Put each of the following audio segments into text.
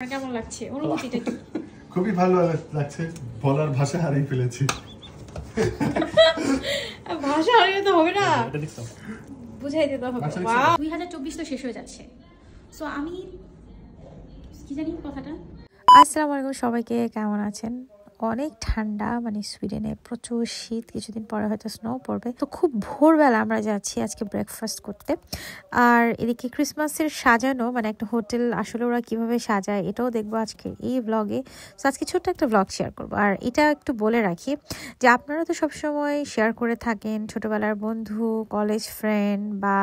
কেমন লাগছে অনুভূতিটা কি? খুবই ভালো লাগছে, বলার ভাষা হারিয়ে ফেলেছি। ভাষা হারিয়ে তো হবে না, বুঝাই দিতে হবে। 2024 তো শেষ হয়ে যাচ্ছে, সো আমি কি জানি কথাটা। আসসালামু আলাইকুম সবাইকে, কেমন আছেন? অনেক ঠান্ডা, মানে সুইডেনে প্রচুর শীত, কিছুদিন পরে হয়তো স্নো পড়বে। তো খুব ভোরবেলা আমরা যাচ্ছি আজকে ব্রেকফাস্ট করতে। আর এদিকে ক্রিসমাসের সাজানো, মানে একটা হোটেল আসলে ওরা কিভাবে সাজায় এটাও দেখবো আজকে এই ব্লগে। তো আজকে ছোট্ট একটা ব্লগ শেয়ার করবো। আর এটা একটু বলে রাখি যে আপনারা তো সবসময় শেয়ার করে থাকেন ছোটবেলার বন্ধু, কলেজ ফ্রেন্ড বা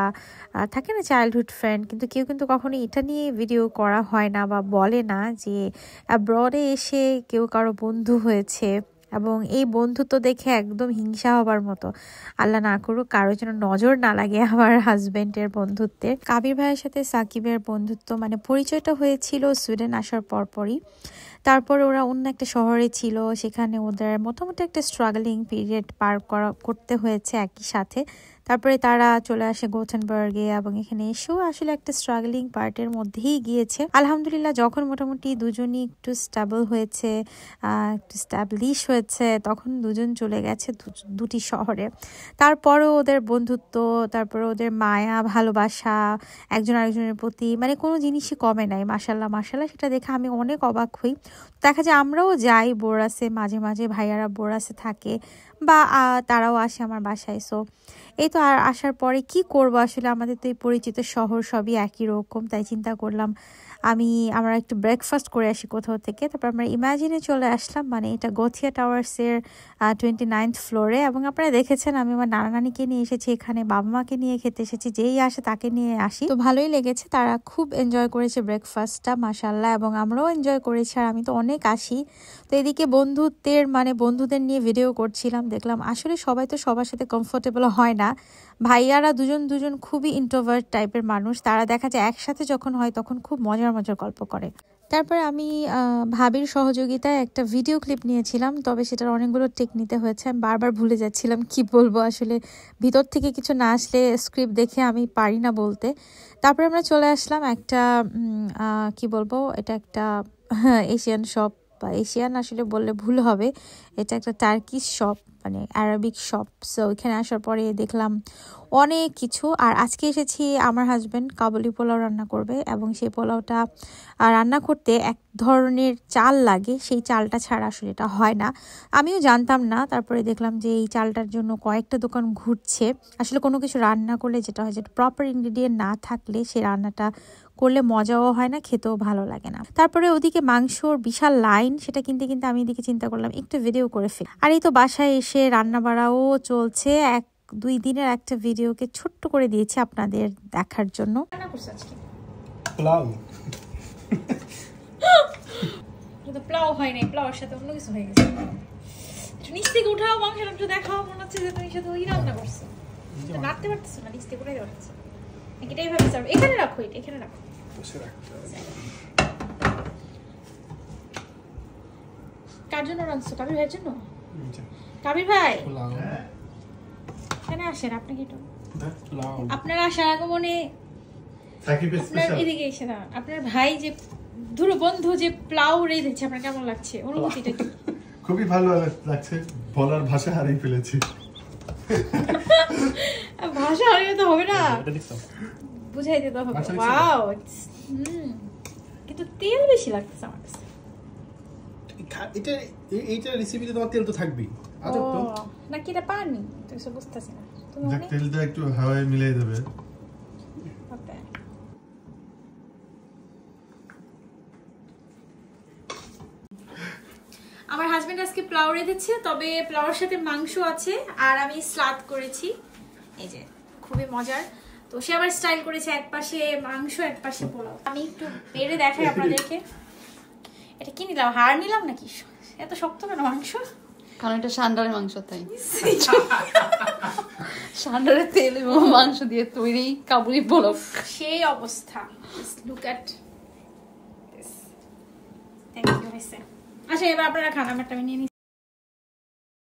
থাকে না চাইল্ডহুড ফ্রেন্ড, কিন্তু কেউ কিন্তু কখনো এটা নিয়ে ভিডিও করা হয় না বা বলে না যে অ্যাব্রডে এসে কেউ কারো বন্ধু হয়েছে এবং এই বন্ধুত্ব দেখে একদম হিংসা হবার মতো। আল্লাহ না করুক কারো যেন নজর না লাগে আমার হাজবেন্ডের বন্ধুত্বের। কাবির ভাইয়ের সাথে সাকিবের বন্ধুত্ব, মানে পরিচয়টা হয়েছিল সুইডেন আসার পরপরই। তারপরে ওরা অন্য একটা শহরে ছিল, সেখানে ওদের মোটামুটি একটা স্ট্রাগলিং পিরিয়ড পার করতে হয়েছে একই সাথে। তারপরে তারা চলে আসে গোথেনবার্গে এবং এখানে এসেও আসলে একটা স্ট্রাগলিং পার্টের মধ্যেই গিয়েছে। আলহামদুলিল্লাহ যখন মোটামুটি দুজনই একটু স্টেবল হয়েছে, একটু স্ট্যাবলিশ হয়েছে, তখন দুজন চলে গেছে দুটি শহরে। তারপরেও ওদের বন্ধুত্ব, তারপরে ওদের মায়া ভালোবাসা একজন আরেকজনের প্রতি, মানে কোনো জিনিসই কমে নাই। মাশাল্লাহ মাশাল্লাহ, সেটা দেখে আমি অনেক অবাক হই। দেখা যায় আমরাও যাই বোরাসে, মাঝে মাঝে ভাইয়ারা বোরাসে থাকে বা তারাও আসে আমার বাসায়। সো এই তো, আর আসার পরে কি করব আসলে, আমাদের তো এই পরিচিত শহর সবই একই রকম, তাই চিন্তা করলাম আমরা একটু ব্রেকফাস্ট করে আসি কোথাও থেকে। তারপর আমরা ইমাজিনে চলে আসলাম, মানে এটা গোথিয়া টাওয়ার্সের 29th ফ্লোরে। এবং আপনারা দেখেছেন আমি আমার নানা নানিকে নিয়ে এসেছি এখানে, বাবা মাকে নিয়ে খেতে এসেছি, যেই আসে তাকে নিয়ে আসি। তো ভালোই লেগেছে, তারা খুব এনজয় করেছে ব্রেকফাস্টটা মাশাল্লাহ, এবং আমরাও এনজয় করেছি। আর আমি তো অনেক আসি, তো এদিকে বন্ধুত্বের, মানে বন্ধুদের নিয়ে ভিডিও করছিলাম, দেখলাম আসলে সবাই তো সবার সাথে কমফোর্টেবল হয় না। ভাইয়ারা দুজন খুবই ইন্ট্রোভার্ট টাইপের মানুষ, তারা দেখা যায় একসাথে যখন হয় তখন খুব মজার মজার গল্প করে। তারপরে আমি ভাবির সহযোগিতায় একটা ভিডিও ক্লিপ নিয়েছিলাম, তবে সেটার অনেকগুলো টেক নিতে হয়েছে, আমি বারবার ভুলে যাচ্ছিলাম কি বলবো। আসলে ভিতর থেকে কিছু না আসলে স্ক্রিপ্ট দেখে আমি পারি না বলতে। তারপরে আমরা চলে আসলাম একটা কি বলবো, এটা একটা এশিয়ান শপ, বা এশিয়ান আসলে বললে ভুল হবে, এটা একটা টার্কিশ শপ, মানে অ্যারাবিক শপ। সো এখানে আসার পরে দেখলাম অনেক কিছু। আর আজকে এসেছি, আমার হাজব্যান্ড কাবুলি পোলাও রান্না করবে, এবং সেই পোলাওটা রান্না করতে এক ধরনের চাল লাগে, সেই চালটা ছাড়া আসলে এটা হয় না। আমিও জানতাম না, তারপরে দেখলাম যে এই চালটার জন্য কয়েকটা দোকান ঘুরছে। আসলে কোনো কিছু রান্না করলে যেটা হয়, যেটা প্রপার ইনগ্রিডিয়েন্ট না থাকলে সেই রান্নাটা করলে মজাও হয় না, খেতেও ভালো লাগে না। তারপরে ওদিকে মাংসর বিশাল লাইন, সেটা কিনতে কিনতে আমি এদিকে চিন্তা করলাম একটু ভিডিও করে ফেলি। আর এই তো বাসায় এসে রান্না বাড়াও চলছে, 1-2 দিনের একটা ভিডিওকে ছোট্ট করে দিয়েছি আপনাদের দেখার জন্য। রান্না করছ আজকে? পোলাও। তো পোলাও হয় নাই, পোলাওর সাথে অন্য কিছু হয়ে গেছে। একটু নিচ থেকে উঠাও, মাংসটা একটু দেখাও, মনে হচ্ছে যে তুমি শুধু ওই রান্না করছো, নাড়তে পারতেছো না, নিচ থেকে উঠাই পারতেছো। এটাই ভাবে স্যার, এখানে রাখো, এটা এখানে রাখো। কার জন্য রাঁধছো? কাবির ভাইয়ের জন্য? কাবির ভাই এখানে আসেন, আপনাকে একটু আপনার আসার আগমনে আপনার এদিকে এসে দাঁড়ান। আপনার ভাই যে ধরো বন্ধু যে প্লাউ রেঁধেছে, আপনার কেমন লাগছে অনুভূতিটা কি? খুবই ভালো লাগছে, বলার ভাষা হারিয়ে ফেলেছি। ভাষা হারিয়ে তো হবে না, বুঝাই দিতে হবে। ওয়াও, কিন্তু তেল বেশি লাগতেছে আমার কাছে। এইটা রেসিপিতে তোমার তেল তো থাকবেই। আচ্ছা তো নাকি এটা পানি, তো কিছু বুঝতেছি না। তুমি দেখ তেলটা একটু হাওয়ায় মিলিয়ে দেবে। ওকে, আমার হাজবেন্ড আজকে পোলাও রেঁধেছে, তবে পোলাওর সাথে মাংস আছে, আর আমি স্লাদ করেছি, এই যে খুবই মজার। তো সে আবার স্টাইল করেছে, এক পাশে মাংস এক পাশে পোলাও। আমি একটু বেড়ে দেখাই আপনাদেরকে। এটা কি নিলাম, হাড় নিলাম নাকি? এত শক্ত কেন মাংস? কারণ এটা সান্ডারের মাংস, তাই সান্ডারের তেল এবং মাংস দিয়ে তৈরি কাবুলি পোলাও, সেই অবস্থা। Look at this. Thank you. আচ্ছা এবার আপনারা খান, আমারটা আমি নিয়ে